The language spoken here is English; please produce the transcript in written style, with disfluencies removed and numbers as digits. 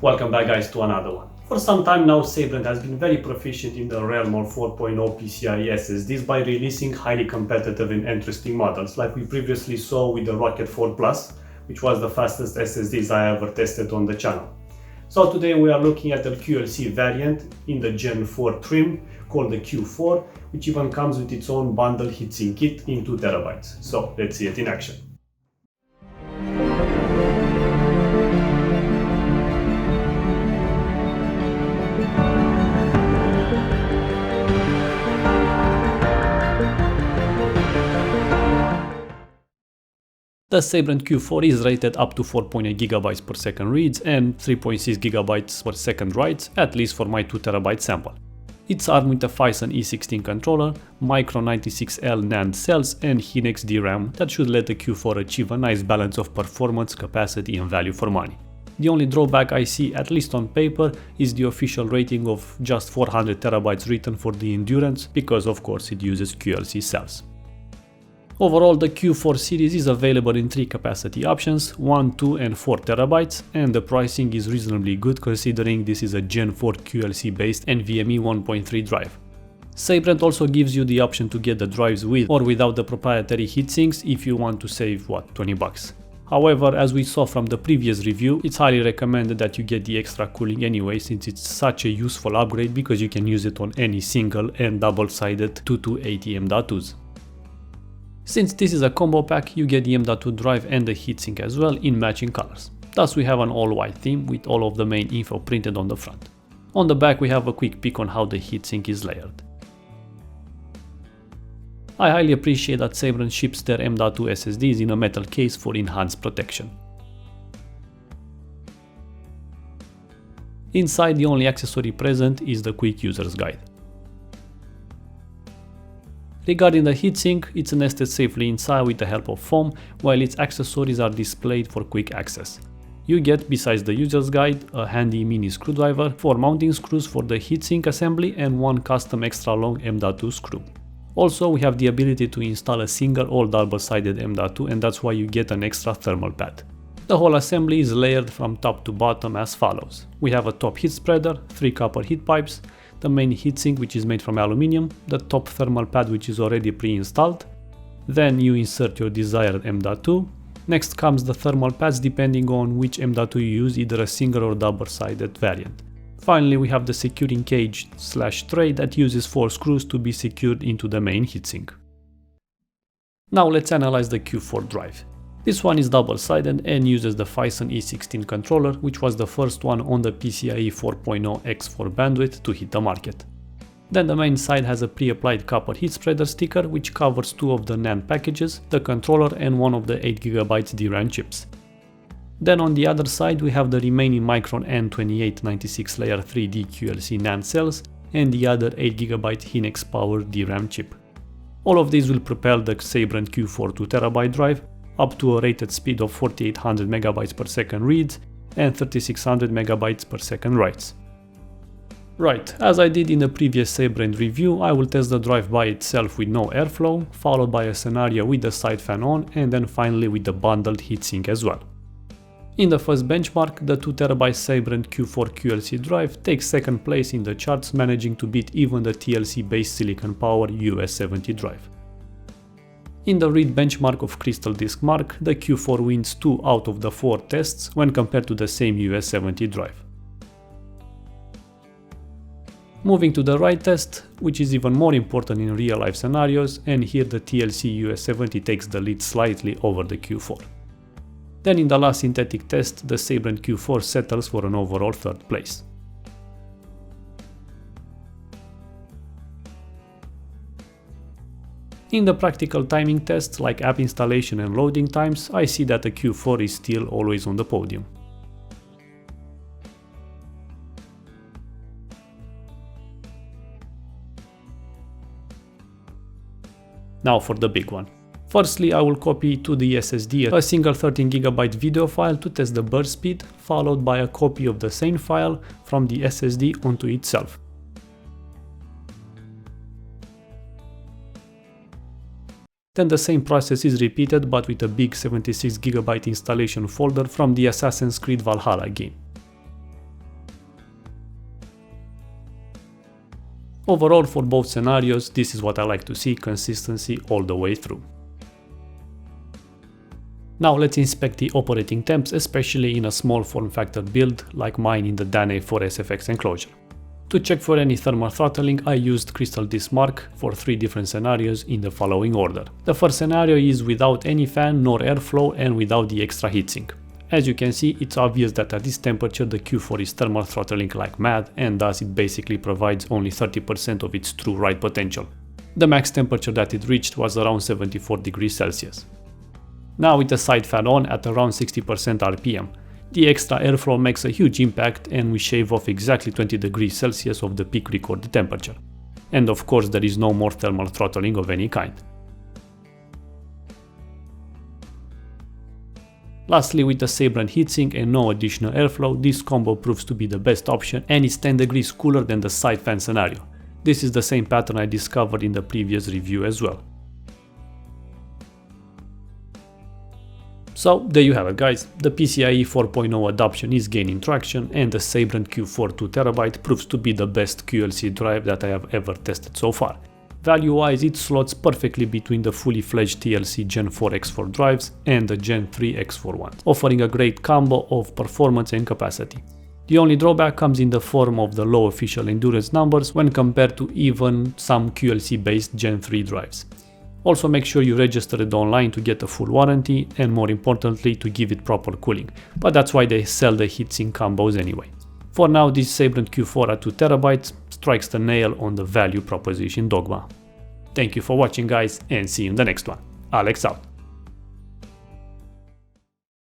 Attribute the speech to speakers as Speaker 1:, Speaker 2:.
Speaker 1: Welcome back guys to another one. For some time now, Sabrent has been very proficient in the realm of 4.0 PCIe SSDs by releasing highly competitive and interesting models like we previously saw with the Rocket 4 Plus, which was the fastest SSDs I ever tested on the channel. So today we are looking at the QLC variant in the Gen 4 trim called the Q4, which even comes with its own bundle heatsink kit in 2 TB. So let's see it in action. The Sabrent Q4 is rated up to 4.8 GB per second reads and 3.6 GB per second writes, at least for my 2 TB sample. It's armed with a Ryzen E16 controller, Micro 96L NAND cells and HINX DRAM that should let the Q4 achieve a nice balance of performance, capacity and value for money. The only drawback I see, at least on paper, is the official rating of just 400 TB written for the endurance, because of course it uses QLC cells. Overall, the Q4 series is available in 3 capacity options, 1, 2 and 4 TB, and the pricing is reasonably good considering this is a Gen 4 QLC based NVMe 1.3 drive. Sabrent also gives you the option to get the drives with or without the proprietary heatsinks if you want to save, what, 20 bucks. However, as we saw from the previous review, it's highly recommended that you get the extra cooling anyway, since it's such a useful upgrade because you can use it on any single and double-sided 2280 M.2s. Since this is a combo pack, you get the M.2 drive and the heatsink as well in matching colors. Thus we have an all-white theme with all of the main info printed on the front. On the back we have a quick peek on how the heatsink is layered. I highly appreciate that Sabrent ships their M.2 SSDs in a metal case for enhanced protection. Inside, the only accessory present is the quick user's guide. Regarding the heatsink, it's nested safely inside with the help of foam, while its accessories are displayed for quick access. You get, besides the user's guide, a handy mini screwdriver, 4 mounting screws for the heatsink assembly and 1 custom extra long M.2 screw. Also, we have the ability to install a single or double-sided M.2, and that's why you get an extra thermal pad. The whole assembly is layered from top to bottom as follows. We have a top heat spreader, 3 copper heat pipes, the main heatsink which is made from aluminium, the top thermal pad which is already pre-installed, then you insert your desired M.2, next comes the thermal pads depending on which M.2 you use, either a single or double-sided variant. Finally we have the securing cage / tray that uses 4 screws to be secured into the main heatsink. Now let's analyze the Q4 drive. This one is double-sided and uses the Ryzen E16 controller, which was the first one on the PCIe 4.0 X4 bandwidth to hit the market. Then the main side has a pre-applied copper heat spreader sticker which covers 2 of the NAND packages, the controller and 1 of the 8GB DRAM chips. Then on the other side we have the remaining Micron N2896 layer 3D QLC NAND cells and the other 8GB HINX powered DRAM chip. All of these will propel the Sabrent Q4 2 TB drive up to a rated speed of 4800 MB per second reads and 3600 MB per second writes. Right, as I did in the previous Sabrent review, I will test the drive by itself with no airflow, followed by a scenario with the side fan on, and then finally with the bundled heatsink as well. In the first benchmark, the 2 TB Sabrent Q4 QLC drive takes second place in the charts, managing to beat even the TLC based silicon power US70 drive. In the read benchmark of Crystal Disk Mark, the Q4 wins 2 out of the 4 tests when compared to the same US70 drive. Moving to the write test, which is even more important in real life scenarios, and here the TLC US70 takes the lead slightly over the Q4. Then in the last synthetic test, the Sabrent Q4 settles for an overall 3rd place. In the practical timing tests like app installation and loading times, I see that the Q4 is still always on the podium. Now for the big one. Firstly, I will copy to the SSD a single 13GB video file to test the burst speed, followed by a copy of the same file from the SSD onto itself. Then the same process is repeated, but with a big 76GB installation folder from the Assassin's Creed Valhalla game. Overall, for both scenarios, this is what I like to see, consistency all the way through. Now let's inspect the operating temps, especially in a small form factor build like mine in the DAN A4 SFX enclosure. To check for any thermal throttling, I used Crystal Disk Mark for 3 different scenarios in the following order. The first scenario is without any fan nor airflow and without the extra heatsink. As you can see, it's obvious that at this temperature the Q4 is thermal throttling like mad, and thus it basically provides only 30% of its true write potential. The max temperature that it reached was around 74 degrees Celsius. Now with the side fan on at around 60% RPM, the extra airflow makes a huge impact and we shave off exactly 20 degrees Celsius of the peak recorded temperature. And of course there is no more thermal throttling of any kind. Lastly, with the Sabrent heatsink and no additional airflow, this combo proves to be the best option and is 10 degrees cooler than the side fan scenario. This is the same pattern I discovered in the previous review as well. So there you have it guys, the PCIe 4.0 adoption is gaining traction and the Sabrent Q4 2TB proves to be the best QLC drive that I have ever tested so far. Value-wise, it slots perfectly between the fully fledged TLC Gen4x4 drives and the Gen3x4 ones, offering a great combo of performance and capacity. The only drawback comes in the form of the low official endurance numbers when compared to even some QLC based Gen3 drives. Also make sure you register it online to get a full warranty and more importantly to give it proper cooling, but that's why they sell the heatsink combos anyway. For now, this Sabrent Q4 at 2TB strikes the nail on the value proposition dogma. Thank you for watching guys and see you in the next one. Alex out.